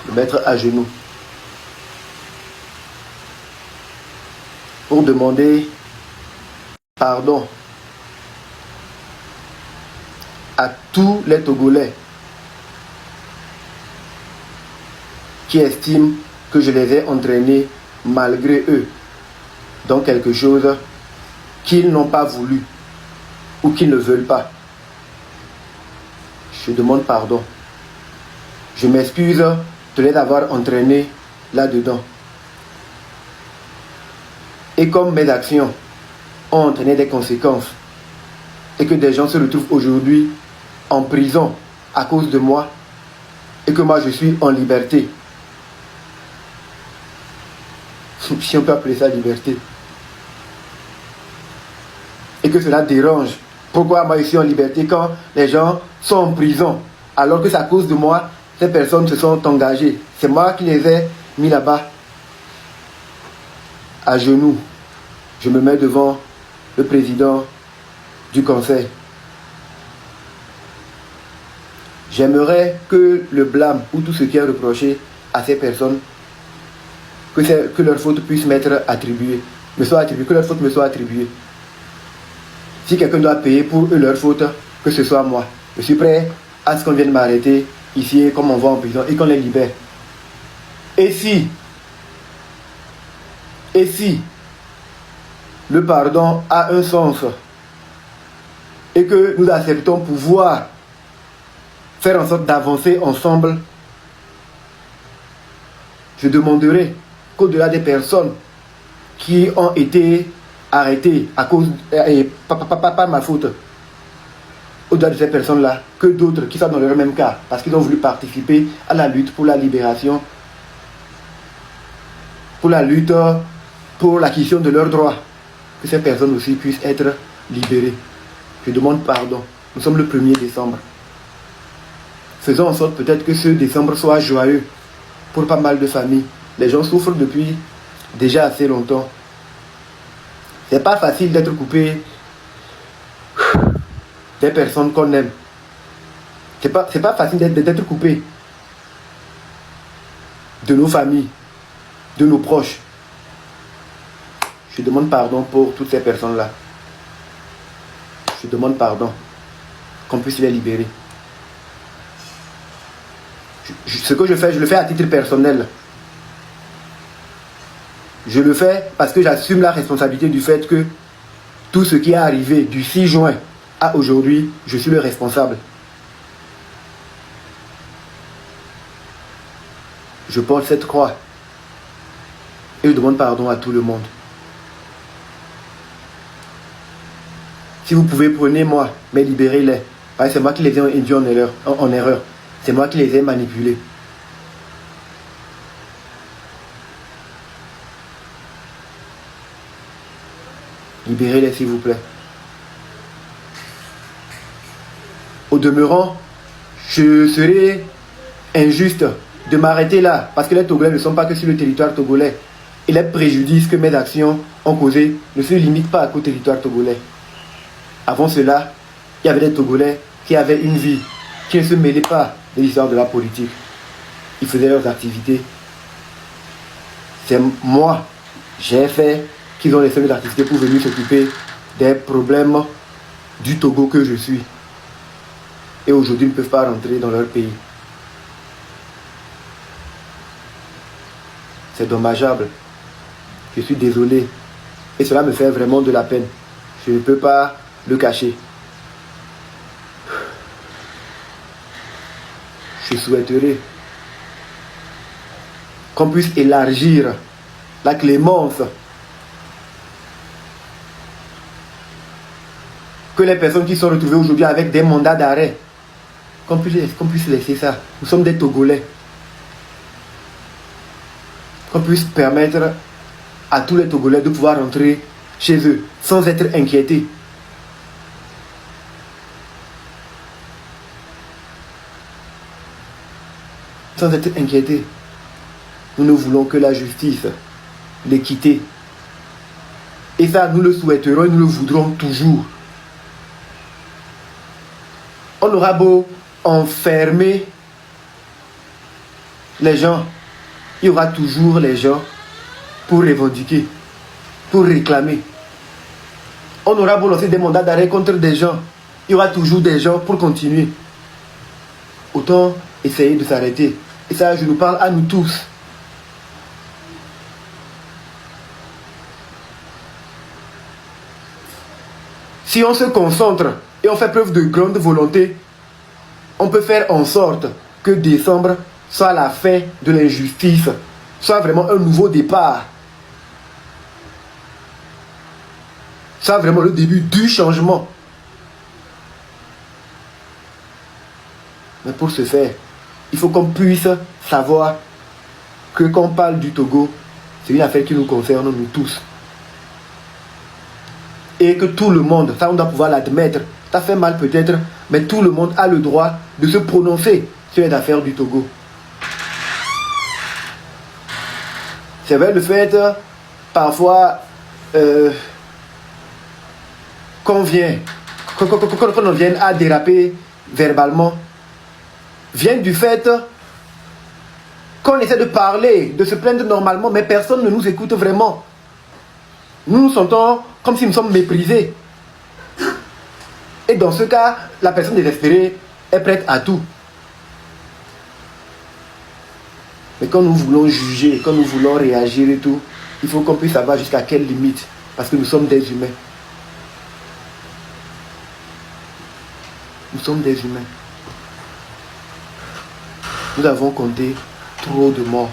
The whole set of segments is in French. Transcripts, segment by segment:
me mettre à genoux pour demander pardon à tous les Togolais qui estiment que je les ai entraînés malgré eux dans quelque chose qu'ils n'ont pas voulu ou qu'ils ne veulent pas. Je demande pardon. Je m'excuse de les avoir entraînés là-dedans. Et comme mes actions ont entraîné des conséquences et que des gens se retrouvent aujourd'hui en prison à cause de moi et que moi je suis en liberté, si on peut appeler ça liberté, et que cela dérange, pourquoi moi je suis en liberté quand les gens sont en prison alors que c'est à cause de moi ces personnes se sont engagées, c'est moi qui les ai mis là-bas. À genoux, je me mets devant le président du conseil. J'aimerais que le blâme ou tout ce qui est reproché à ces personnes, que leur faute puisse m'être attribuée, que leur faute me soit attribuée. Si quelqu'un doit payer pour eux leur faute, que ce soit moi. Je suis prêt à ce qu'on vienne m'arrêter ici comme on va en prison et qu'on les libère. Et si le pardon a un sens et que nous acceptons pouvoir faire en sorte d'avancer ensemble, je demanderai qu'au-delà des personnes qui ont été arrêtées à cause, pas ma faute, au-delà de ces personnes-là, que d'autres qui sont dans leur même cas, parce qu'ils ont voulu participer à la lutte pour la libération, pour la lutte pour l'acquisition de leurs droits, que ces personnes aussi puissent être libérées. Je demande pardon. Nous sommes le 1er décembre. Faisons en sorte peut-être que ce décembre soit joyeux pour pas mal de familles. Les gens souffrent depuis déjà assez longtemps. C'est pas facile d'être coupé des personnes qu'on aime. C'est pas facile d'être coupé de nos familles, de nos proches. Je demande pardon pour toutes ces personnes-là. Je demande pardon, qu'on puisse les libérer. Ce que je fais, je le fais à titre personnel. Je le fais parce que j'assume la responsabilité du fait que tout ce qui est arrivé du 6 juin à aujourd'hui, je suis le responsable. Je porte cette croix et je demande pardon à tout le monde. Si vous pouvez, prenez-moi, mais libérez-les. Parce que c'est moi qui les ai induits en erreur. C'est moi qui les ai manipulés. Libérez-les, s'il vous plaît. Au demeurant, je serais injuste de m'arrêter là, parce que les Togolais ne sont pas que sur le territoire togolais. Et les préjudices que mes actions ont causés ne se limitent pas qu'au territoire togolais. Avant cela, il y avait des Togolais qui avaient une vie, qui ne se mêlaient pas de l'histoire de la politique. Ils faisaient leurs activités. C'est moi, j'ai fait qu'ils ont laissé mes activités pour venir s'occuper des problèmes du Togo que je suis. Et aujourd'hui, ils ne peuvent pas rentrer dans leur pays. C'est dommageable. Je suis désolé. Et cela me fait vraiment de la peine. Je ne peux pas le cacher. Je souhaiterais qu'on puisse élargir la clémence. Que les personnes qui sont retrouvées aujourd'hui avec des mandats d'arrêt, qu'on puisse laisser ça. Nous sommes des Togolais. Qu'on puisse permettre à tous les Togolais de pouvoir rentrer chez eux sans être inquiétés. Sans être inquiétés. Nous ne voulons que la justice, l'équité. Et ça, nous le souhaiterons et nous le voudrons toujours. On aura beau enfermer les gens, il y aura toujours les gens pour revendiquer, pour réclamer. On aura beau lancer des mandats d'arrêt contre des gens, il y aura toujours des gens pour continuer. Autant essayer de s'arrêter. Et ça, je nous parle à nous tous. Si on se concentre et on fait preuve de grande volonté, on peut faire en sorte que décembre soit la fin de l'injustice, soit vraiment un nouveau départ, soit vraiment le début du changement. Mais pour ce faire, il faut qu'on puisse savoir que quand on parle du Togo, c'est une affaire qui nous concerne nous tous. Et que tout le monde, ça on doit pouvoir l'admettre, ça fait mal peut-être, mais tout le monde a le droit de se prononcer sur les affaires du Togo. C'est vrai le fait, parfois, qu'on en vienne à déraper verbalement, vient du fait qu'on essaie de parler, de se plaindre normalement, mais personne ne nous écoute vraiment. Nous nous sentons comme si nous sommes méprisés. Et dans ce cas, la personne désespérée est prête à tout. Mais quand nous voulons juger, quand nous voulons réagir et tout, il faut qu'on puisse savoir jusqu'à quelle limite. Parce que nous sommes des humains. Nous sommes des humains. Nous avons compté trop de morts.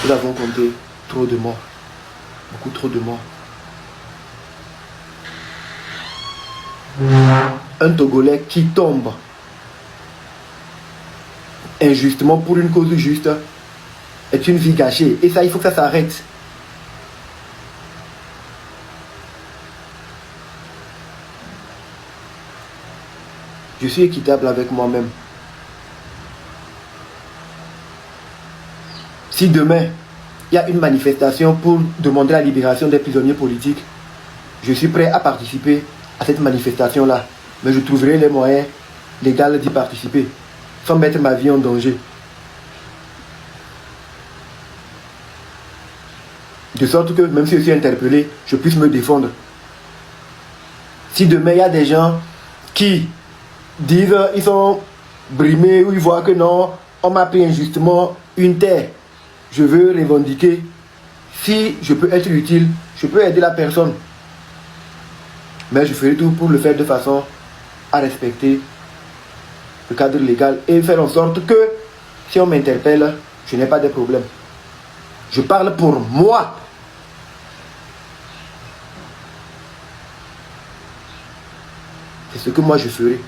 Nous avons compté trop de morts. Beaucoup trop de morts. Un Togolais qui tombe injustement pour une cause juste est une vie gâchée. Et ça, il faut que ça s'arrête. Je suis équitable avec moi-même. Si demain, il y a une manifestation pour demander la libération des prisonniers politiques, je suis prêt à participer à cette manifestation-là. Mais je trouverai les moyens légaux d'y participer, sans mettre ma vie en danger. De sorte que, même si je suis interpellé, je puisse me défendre. Si demain, il y a des gens qui disent ils sont brimés ou ils voient que non, on m'a pris injustement une terre, je veux revendiquer. Si je peux être utile, je peux aider la personne. Mais je ferai tout pour le faire de façon à respecter le cadre légal et faire en sorte que si on m'interpelle, je n'ai pas de problème. Je parle pour moi. C'est ce que moi je ferai.